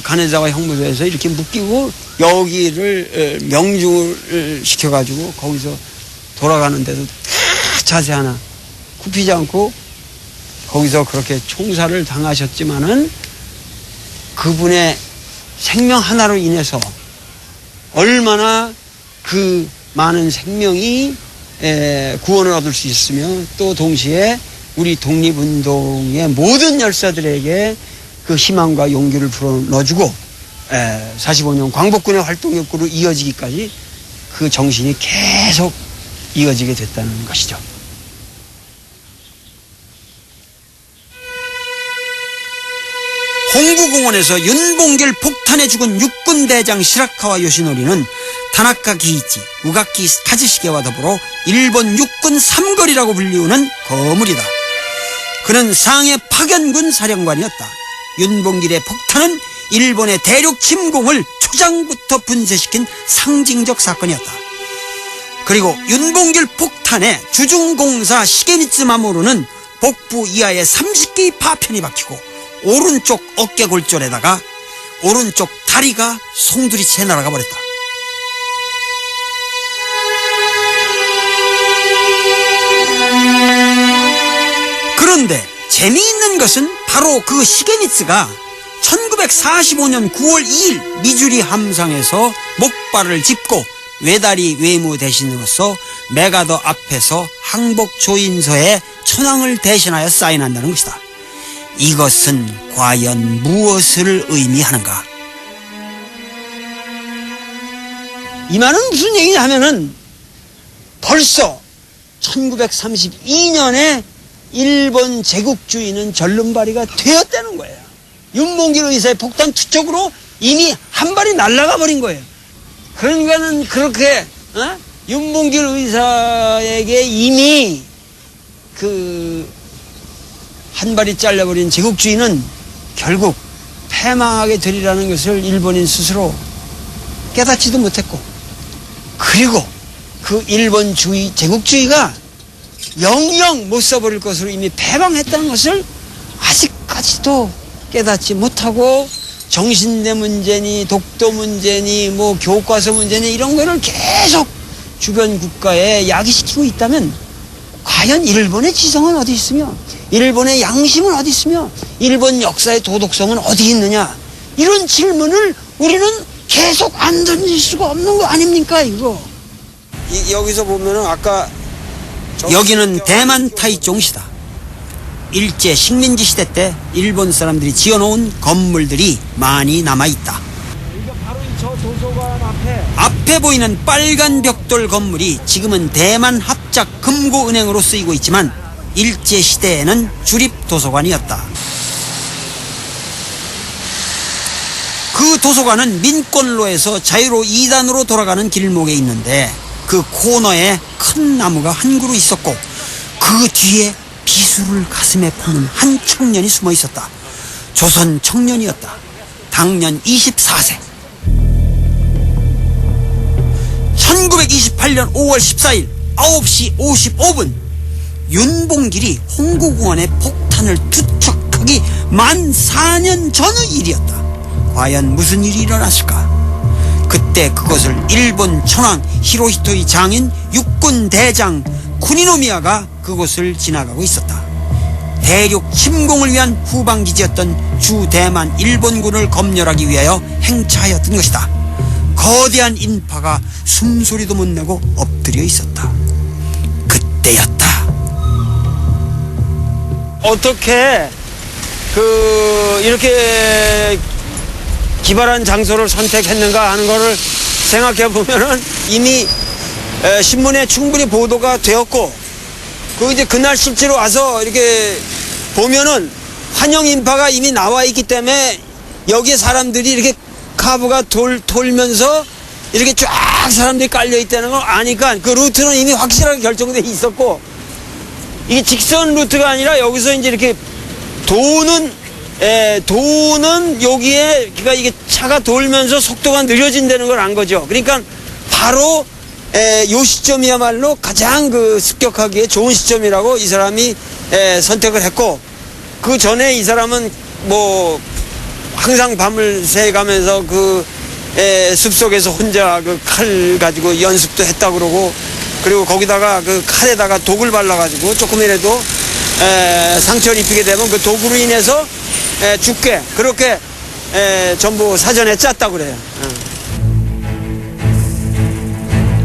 가네자와 형무소에서 이렇게 묶이고 여기를 명중을 시켜가지고 거기서 돌아가는데도 자세 하나 굽히지 않고 거기서 그렇게 총살을 당하셨지만은 그분의 생명 하나로 인해서 얼마나 그 많은 생명이 구원을 얻을 수 있으며 또 동시에 우리 독립운동의 모든 열사들에게 그 희망과 용기를 불어넣어주고 45년 광복군의 활동력으로 이어지기까지 그 정신이 계속 이어지게 됐다는 것이죠. 홍구공원에서 윤봉길 폭탄에 죽은 육군대장 시라카와 요시노리는 타나카 기이치, 우가키 카즈시게와 더불어 일본 육군 삼거리라고 불리우는 거물이다. 그는 상해 파견군 사령관이었다. 윤봉길의 폭탄은 일본의 대륙 침공을 초장부터 분쇄시킨 상징적 사건이었다. 그리고 윤봉길 폭탄에 주중공사 시게미츠 마모루는 복부 이하에 30개의 파편이 박히고 오른쪽 어깨 골절에다가 오른쪽 다리가 송두리째 날아가 버렸다. 그런데 재미있는 것은 바로 그 시게미츠가 1945년 9월 2일 미주리 함상에서 목발을 짚고 외다리 외무 대신으로서 메가더 앞에서 항복 조인서에 천황을 대신하여 사인한다는 것이다. 이것은 과연 무엇을 의미하는가? 이 말은 무슨 얘기냐 하면은 벌써 1932년에 일본 제국주의는 절름발이가 되었다는 거예요. 윤봉길 의사의 폭탄 투척으로 이미 한 발이 날아가 버린 거예요. 그러니까는 그렇게 윤봉길 의사에게 이미 한 발이 잘려버린 제국주의는 결국 패망하게 되리라는 것을 일본인 스스로 깨닫지도 못했고, 그리고 그 일본주의, 제국주의가 영영 못 써버릴 것으로 이미 패망했다는 것을 아직까지도 깨닫지 못하고 정신대 문제니 독도 문제니 뭐 교과서 문제니 이런 거를 계속 주변 국가에 야기시키고 있다면 과연 일본의 지성은 어디 있으며 일본의 양심은 어디 있으며 일본 역사의 도덕성은 어디 있느냐, 이런 질문을 우리는 계속 안 던질 수가 없는 거 아닙니까? 이거 여기서 보면은 아까 여기는 대만 타이종시다. 일제 식민지 시대 때 일본 사람들이 지어놓은 건물들이 많이 남아있다. 바로 저 도서관 앞에 보이는 빨간 벽돌 건물이 지금은 대만 합작 금고은행으로 쓰이고 있지만 일제 시대에는 주립 도서관이었다. 그 도서관은 민권로에서 자유로 2단으로 돌아가는 길목에 있는데 그 코너에 큰 나무가 한 그루 있었고 그 뒤에 비수를 가슴에 품은 한 청년이 숨어 있었다. 조선 청년이었다. 당년 24세. 1928년 5월 14일 9시 55분 윤봉길이 홍구공원에 폭탄을 투척하기 만 4년 전의 일이었다. 과연 무슨 일이 일어났을까? 그때 그것을 일본 천황 히로히토의 장인 육군 대장 쿠니노미야가 그곳을 지나가고 있었다. 대륙 침공을 위한 후방기지였던 주대만 일본군을 검열하기 위하여 행차하였던 것이다. 거대한 인파가 숨소리도 못 내고 엎드려 있었다. 그때였다. 어떻게 이렇게 기발한 장소를 선택했는가 하는 거를 생각해 보면은 이미 신문에 충분히 보도가 되었고, 이제 그날 실제로 와서 이렇게 보면은 환영 인파가 이미 나와 있기 때문에 여기에 사람들이 이렇게 카브가 돌면서 이렇게 쫙 사람들이 깔려 있다는 걸 아니까 그 루트는 이미 확실하게 결정돼 있었고, 이게 직선 루트가 아니라 여기서 이제 이렇게 도는 여기에, 그러니까 이게 차가 돌면서 속도가 느려진다는 걸 안 거죠. 그러니까 바로 요 시점이야말로 가장 그 습격하기에 좋은 시점이라고 이 사람이 선택을 했고, 그 전에 이 사람은 뭐 항상 밤을 새가면서 그 숲속에서 혼자 그 칼 가지고 연습도 했다 그러고, 그리고 거기다가 그 칼에다가 독을 발라가지고 조금이라도 상처를 입히게 되면 그 독으로 인해서 죽게, 그렇게 전부 사전에 짰다 그래요.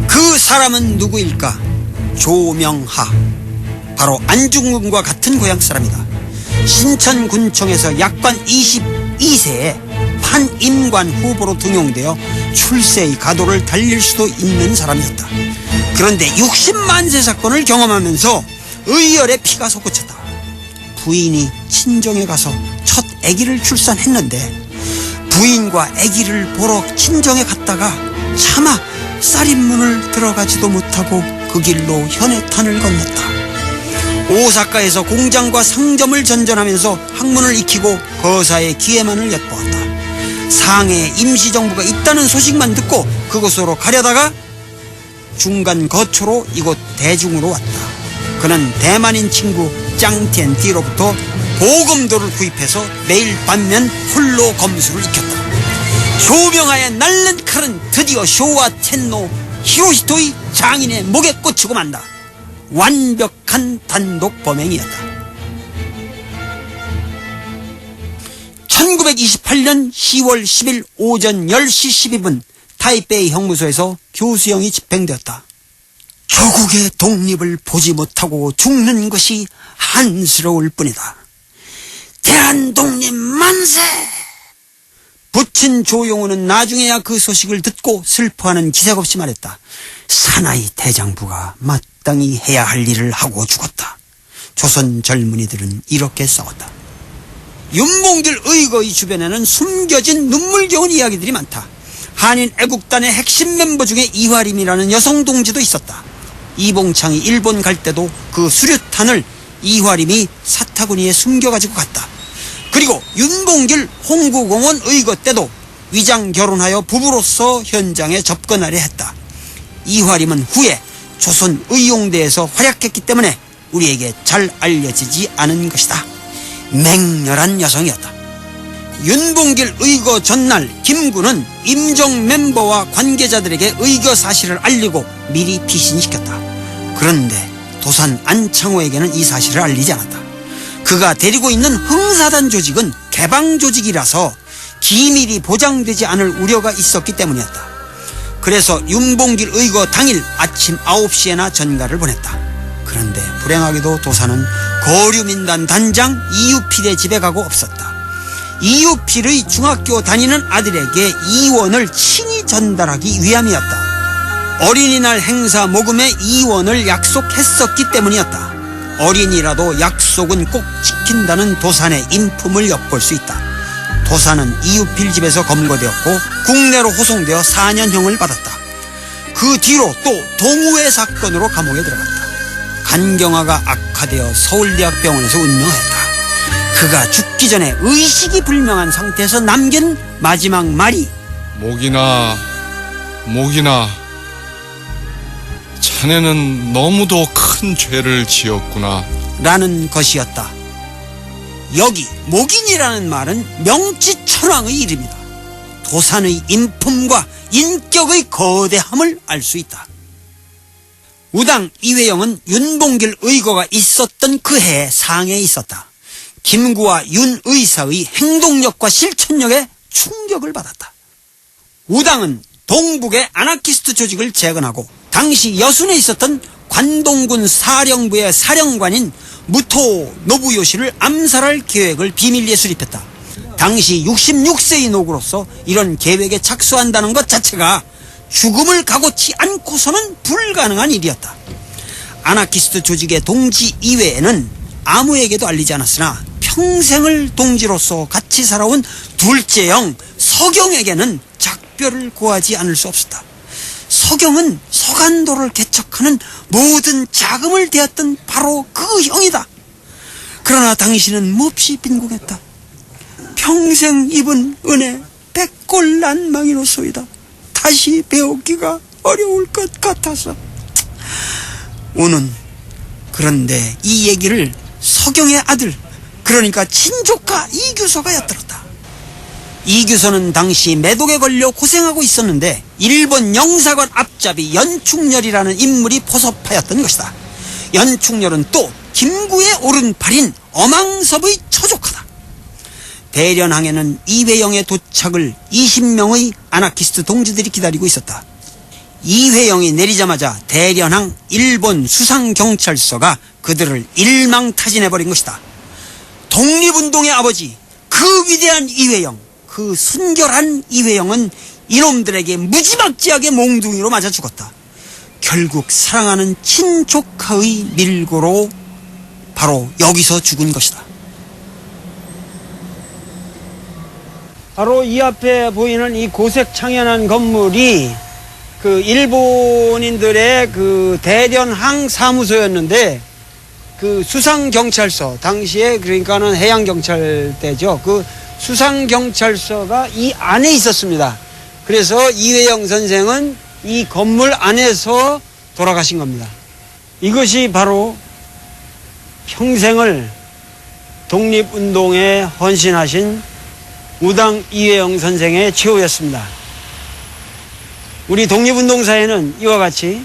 그 사람은 누구일까? 조명하. 바로 안중근과 같은 고향 사람이다. 신천군청에서 약관 22세에 판임관 후보로 등용되어 출세의 가도를 달릴 수도 있는 사람이었다. 그런데 60만세 사건을 경험하면서 의열의 피가 솟구쳤다. 부인이 친정에 가서 첫 아기를 출산했는데 부인과 아기를 보러 친정에 갔다가 차마 쌀인문을 들어가지도 못하고 그 길로 현해탄을 건넜다. 오사카에서 공장과 상점을 전전하면서 학문을 익히고 거사의 기회만을 엿보았다. 상해에 임시정부가 있다는 소식만 듣고 그곳으로 가려다가 중간 거초로 이곳 대중으로 왔다. 그는 대만인 친구 짱티엔티로부터 보금도를 구입해서 매일 반면 홀로 검수를 익혔다. 조명하의 날른 칼은 드디어 쇼와 텐노 히로히토의 장인의 목에 꽂히고 만다. 완벽한 단독 범행이었다. 1928년 10월 10일 오전 10시 12분 타이베이 형무소에서 교수형이 집행되었다. 조국의 독립을 보지 못하고 죽는 것이 한스러울 뿐이다. 대한독립 만세! 부친 조용우는 나중에야 그 소식을 듣고 슬퍼하는 기색 없이 말했다. 사나이 대장부가 마땅히 해야 할 일을 하고 죽었다. 조선 젊은이들은 이렇게 싸웠다. 윤봉길 의거의 주변에는 숨겨진 눈물겨운 이야기들이 많다. 한인 애국단의 핵심 멤버 중에 이화림이라는 여성 동지도 있었다. 이봉창이 일본 갈 때도 그 수류탄을 이화림이 사타구니에 숨겨가지고 갔다. 그리고 윤봉길 홍구공원 의거 때도 위장 결혼하여 부부로서 현장에 접근하려 했다. 이화림은 후에 조선 의용대에서 활약했기 때문에 우리에게 잘 알려지지 않은 것이다. 맹렬한 여성이었다. 윤봉길 의거 전날 김구는 임정 멤버와 관계자들에게 의거 사실을 알리고 미리 피신시켰다. 그런데 도산 안창호에게는 이 사실을 알리지 않았다. 그가 데리고 있는 흥사단 조직은 개방 조직이라서 기밀이 보장되지 않을 우려가 있었기 때문이었다. 그래서 윤봉길 의거 당일 아침 9시에나 전가를 보냈다. 그런데 불행하게도 도사는 거류민단 단장 이유필의 집에 가고 없었다. 이유필의 중학교 다니는 아들에게 이원을 친히 전달하기 위함이었다. 어린이날 행사 모금에 이원을 약속했었기 때문이었다. 어린이라도 약속은 꼭 지킨다는 도산의 인품을 엿볼 수 있다. 도산은 이유필 집에서 검거되었고 국내로 호송되어 4년형을 받았다. 그 뒤로 또 동우회 사건으로 감옥에 들어갔다. 간경화가 악화되어 서울대학병원에서 운명했다. 그가 죽기 전에 의식이 불명한 상태에서 남긴 마지막 말이 목이나 자네는 너무도 큰 죄를 지었구나 라는 것이었다. 여기 목인이라는 말은 명치천왕의 이름이다. 도산의 인품과 인격의 거대함을 알 수 있다. 우당 이회영은 윤봉길 의거가 있었던 그 해에 상해에 있었다. 김구와 윤 의사의 행동력과 실천력에 충격을 받았다. 우당은 동북의 아나키스트 조직을 재건하고 당시 여순에 있었던 관동군 사령부의 사령관인 무토 노부요시를 암살할 계획을 비밀리에 수립했다. 당시 66세의 노구로서 이런 계획에 착수한다는 것 자체가 죽음을 각오치 않고서는 불가능한 일이었다. 아나키스트 조직의 동지 이외에는 아무에게도 알리지 않았으나 평생을 동지로서 같이 살아온 둘째 형 서경에게는 작별을 고하지 않을 수 없었다. 서경은 서간도를 개척하는 모든 자금을 대었던 바로 그 형이다. 그러나 당신은 몹시 빈궁했다. 평생 입은 은혜 백골난망이로소이다. 다시 배우기가 어려울 것 같아서. 우는 그런데 이 얘기를 서경의 아들, 그러니까 친조카 이규서가 엿들었다. 이규서는 당시 매독에 걸려 고생하고 있었는데 일본 영사관 앞잡이 연충렬이라는 인물이 포섭하였던 것이다. 연충렬은 또 김구의 오른팔인 엄황섭의 처조카다. 대련항에는 이회영의 도착을 20명의 아나키스트 동지들이 기다리고 있었다. 이회영이 내리자마자 대련항 일본 수상경찰서가 그들을 일망타진해버린 것이다. 독립운동의 아버지, 그 위대한 이회영, 그 순결한 이회영은 이놈들에게 무지막지하게 몽둥이로 맞아 죽었다. 결국 사랑하는 친조카의 밀고로 바로 여기서 죽은 것이다. 바로 이 앞에 보이는 이 고색 창연한 건물이 그 일본인들의 그 대련항 사무소였는데, 그 수상경찰서, 당시에 그러니까는 해양경찰대죠. 그 수상경찰서가 이 안에 있었습니다. 그래서 이회영 선생은 이 건물 안에서 돌아가신 겁니다. 이것이 바로 평생을 독립운동에 헌신하신 우당 이회영 선생의 최후였습니다. 우리 독립운동사에는 이와 같이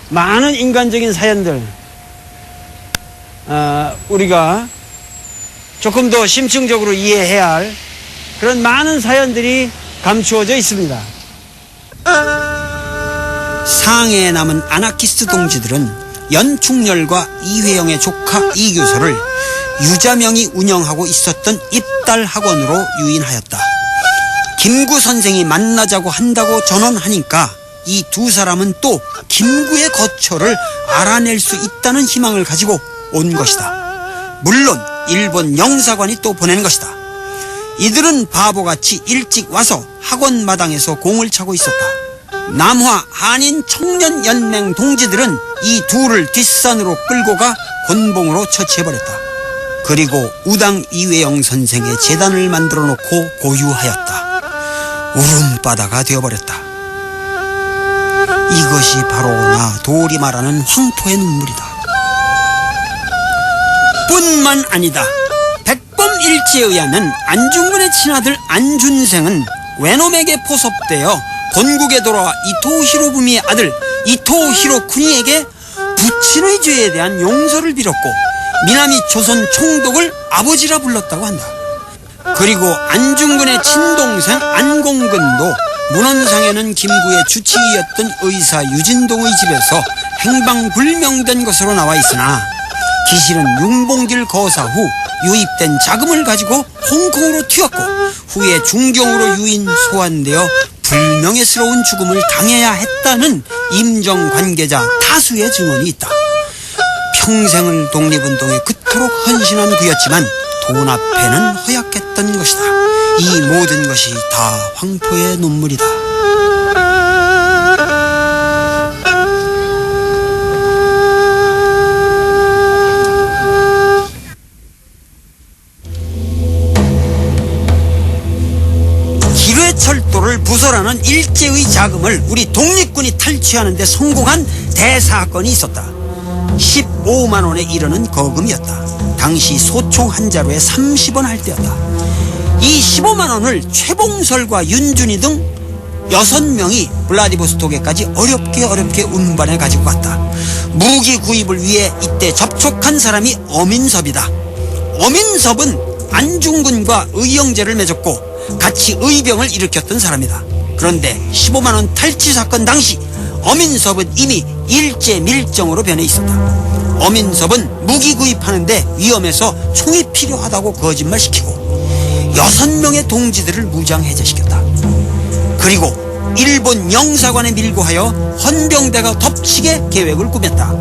많은 인간적인 사연들, 우리가 조금 더 심층적으로 이해해야 할 그런 많은 사연들이 감추어져 있습니다. 상해에 남은 아나키스트 동지들은 연충렬과 이회영의 조카 이규서를 유자명이 운영하고 있었던 입달학원으로 유인하였다. 김구 선생이 만나자고 한다고 전언하니까 이 두 사람은 또 김구의 거처를 알아낼 수 있다는 희망을 가지고 온 것이다. 물론 일본 영사관이 또 보낸 것이다. 이들은 바보같이 일찍 와서 학원 마당에서 공을 차고 있었다. 남화 한인 청년연맹 동지들은 이 둘을 뒷산으로 끌고 가 곤봉으로 처치해버렸다. 그리고 우당 이회영 선생의 재단을 만들어 놓고 고유하였다. 울음바다가 되어버렸다. 이것이 바로 나 도리 말하는 황토의 눈물이다. 뿐만 아니다. 백범일지에 의하면 안중근의 친아들 안준생은 외놈에게 포섭되어 본국에 돌아와 이토 히로부미의 아들 이토 히로쿠니에게 부친의 죄에 대한 용서를 빌었고 미나미 조선 총독을 아버지라 불렀다고 한다. 그리고 안중근의 친동생 안공근도 문헌상에는 김구의 주치의였던 의사 유진동의 집에서 행방불명된 것으로 나와 있으나 기실은 윤봉길 거사 후 유입된 자금을 가지고 홍콩으로 튀었고 후에 중경으로 유인 소환되어 불명예스러운 죽음을 당해야 했다는 임정 관계자 다수의 증언이 있다. 평생을 독립운동에 그토록 헌신한 그였지만 돈 앞에는 허약했던 것이다. 이 모든 것이 다 황포의 눈물이다. 기뢰철도를 부설하는 일제의 자금을 우리 독립군이 탈취하는 데 성공한 대사건이 있었다. 15만 원에 이르는 거금이었다. 당시 소총 한 자루에 30원 할 때였다. 이 15만 원을 최봉설과 윤준이 등 6명이 블라디보스토크까지 어렵게 운반해 가지고 갔다. 무기 구입을 위해 이때 접촉한 사람이 어민섭이다. 어민섭은 안중근과 의형제를 맺었고 같이 의병을 일으켰던 사람이다. 그런데 15만 원 탈취 사건 당시 어민섭은 이미 일제 밀정으로 변해 있었다. 어민섭은 무기 구입하는데 위험해서 총이 필요하다고 거짓말시키고 6명의 동지들을 무장 해제시켰다. 그리고 일본 영사관에 밀고 하여 헌병대가 덮치게 계획을 꾸몄다.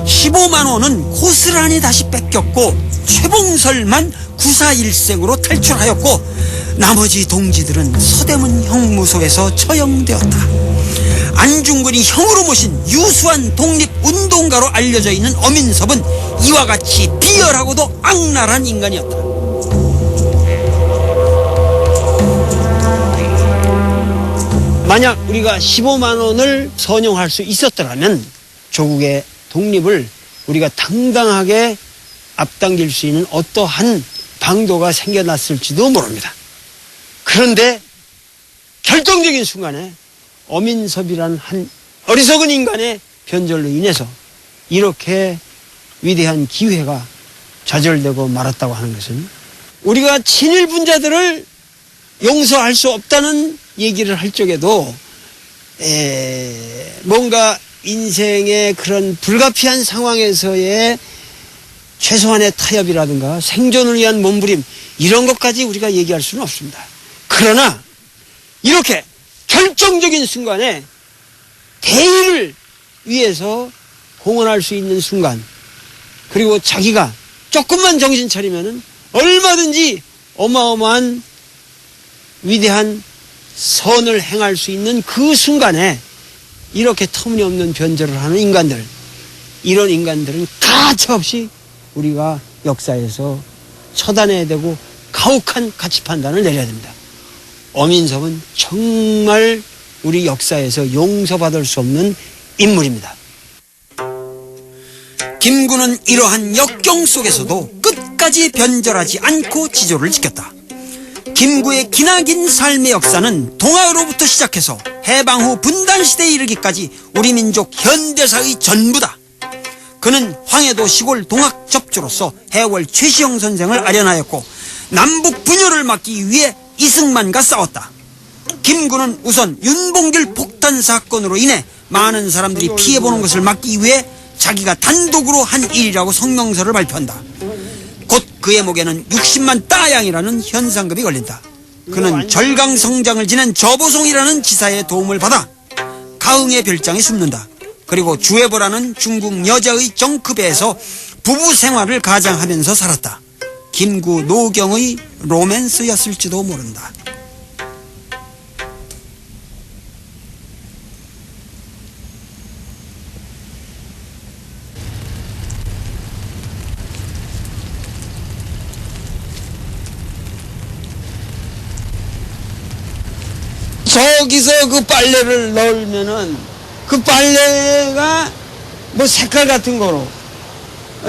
15만 원은 고스란히 다시 뺏겼고 최봉설만 구사일생으로 탈출하였고 나머지 동지들은 서대문 형무소에서 처형되었다. 안중근이 형으로 모신 유수한 독립운동가로 알려져 있는 어민섭은 이와 같이 비열하고도 악랄한 인간이었다. 만약 우리가 15만 원을 선용할 수 있었더라면 조국의 독립을 우리가 당당하게 앞당길 수 있는 어떠한 방도가 생겨났을지도 모릅니다. 그런데 결정적인 순간에 어민섭이라는 한 어리석은 인간의 변절로 인해서 이렇게 위대한 기회가 좌절되고 말았다고 하는 것은 우리가 친일 분자들을 용서할 수 없다는 얘기를 할 적에도 뭔가 인생의 그런 불가피한 상황에서의 최소한의 타협이라든가 생존을 위한 몸부림 이런 것까지 우리가 얘기할 수는 없습니다. 그러나 이렇게 결정적인 순간에 대의를 위해서 공헌할 수 있는 순간, 그리고 자기가 조금만 정신 차리면은 얼마든지 어마어마한 위대한 선을 행할 수 있는 그 순간에 이렇게 터무니없는 변절을 하는 인간들, 이런 인간들은 가차없이 우리가 역사에서 처단해야 되고 가혹한 가치 판단을 내려야 됩니다. 어민섭은 정말 우리 역사에서 용서받을 수 없는 인물입니다. 김구는 이러한 역경 속에서도 끝까지 변절하지 않고 지조를 지켰다. 김구의 기나긴 삶의 역사는 동아로부터 시작해서 해방 후 분단시대에 이르기까지 우리 민족 현대사의 전부다. 그는 황해도 시골 동학 접주로서 해월 최시영 선생을 아련하였고 남북 분열을 막기 위해 이승만과 싸웠다. 김구는 우선 윤봉길 폭탄 사건으로 인해 많은 사람들이 피해보는 것을 막기 위해 자기가 단독으로 한 일이라고 성명서를 발표한다. 곧 그의 목에는 60만 따양이라는 현상금이 걸린다. 그는 절강성장을 지낸 저보송이라는 지사의 도움을 받아 가흥의 별장에 숨는다. 그리고 주애보라는 중국 여자의 정크배에서 부부 생활을 가장하면서 살았다. 김구 노경의 로맨스였을지도 모른다. 저기서 그 빨래를 넣으면은 그 빨래가 뭐 색깔 같은 거로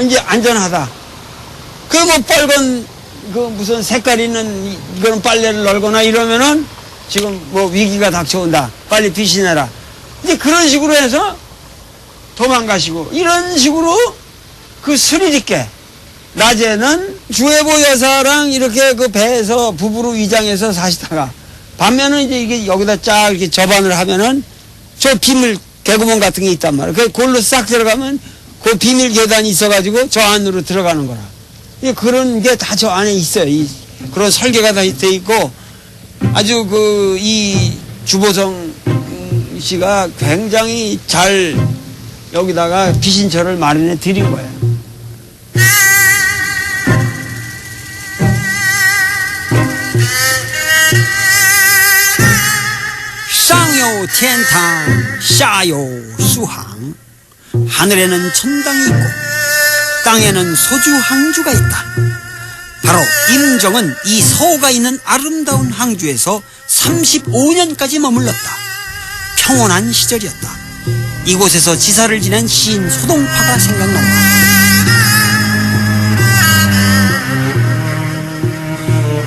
이제 안전하다. 그 뭐 빨간 그 무슨 색깔 있는 그런 빨래를 널거나 이러면은 지금 뭐 위기가 닥쳐온다. 빨리 비신해라. 이제 그런 식으로 해서 도망가시고 이런 식으로 그 스릴 있게 낮에는 주애보 여사랑 이렇게 그 배에서 부부로 위장해서 사시다가 반면은 이제 이게 여기다 쫙 이렇게 접안을 하면은 저 비밀 개구멍 같은 게 있단 말이야. 그걸로 싹 들어가면 그 비밀 계단이 있어가지고 저 안으로 들어가는 거라. 그런 게 다 저 안에 있어요. 그런 설계가 다 돼 있고 아주 이 주보성 씨가 굉장히 잘 여기다가 비신처를 마련해 드린 거예요. 상요天堂,下有 수항. 하늘에는 천당이 있고 땅에는 소주 항주가 있다. 바로 임정은 이 서호가 있는 아름다운 항주에서 35년까지 머물렀다. 평온한 시절이었다. 이곳에서 지사를 지낸 시인 소동파가 생각난다.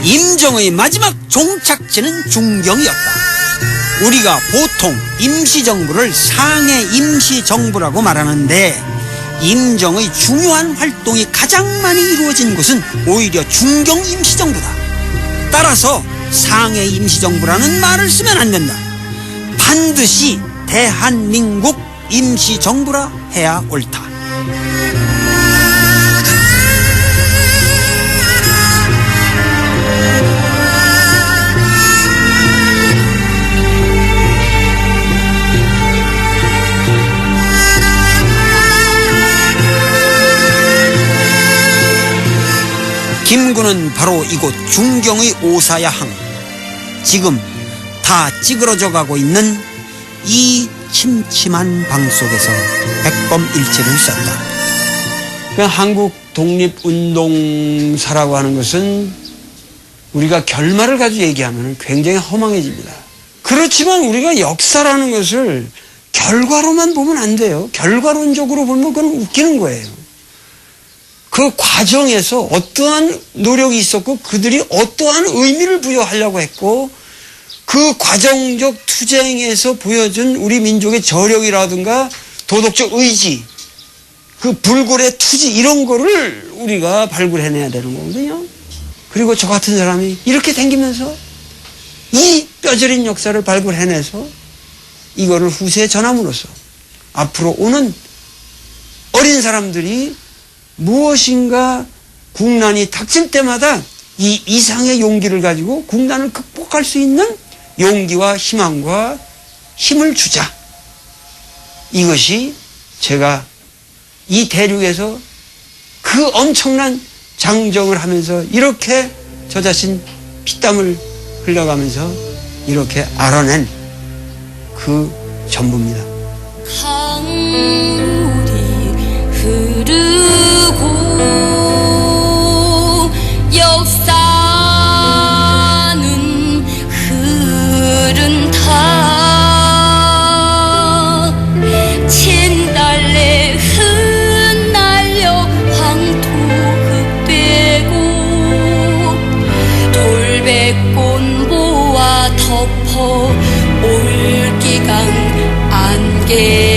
임정의 마지막 종착지는 중경이었다. 우리가 보통 임시정부를 상해 임시정부라고 말하는데 임정의 중요한 활동이 가장 많이 이루어진 곳은 오히려 중경 임시정부다. 따라서 상해 임시정부라는 말을 쓰면 안 된다. 반드시 대한민국 임시정부라 해야 옳다. 김구는 바로 이곳 중경의 오사야 항, 지금 다 찌그러져 가고 있는 이 침침한 방 속에서 백범일체를 썼다. 한국 독립운동사라고 하는 것은 우리가 결말을 가지고 얘기하면 굉장히 허망해집니다. 그렇지만 우리가 역사라는 것을 결과로만 보면 안 돼요. 결과론적으로 보면 그건 웃기는 거예요. 그 과정에서 어떠한 노력이 있었고 그들이 어떠한 의미를 부여하려고 했고 그 과정적 투쟁에서 보여준 우리 민족의 저력이라든가 도덕적 의지, 그 불굴의 투지, 이런 거를 우리가 발굴해내야 되는 거거든요. 그리고 저 같은 사람이 이렇게 댕기면서 이 뼈저린 역사를 발굴해내서 이거를 후세에 전함으로써 앞으로 오는 어린 사람들이 무엇인가 국난이 닥칠 때마다 이 이상의 용기를 가지고 국난을 극복할 수 있는 용기와 희망과 힘을 주자. 이것이 제가 이 대륙에서 그 엄청난 장정을 하면서 이렇게 저 자신 피땀을 흘려가면서 이렇게 알아낸 그 전부입니다. 강물이 흐르고 역사는 흐른다. 진달래 흩날려 황토 흙되고 돌배꽃 모아 덮어 올기강 안개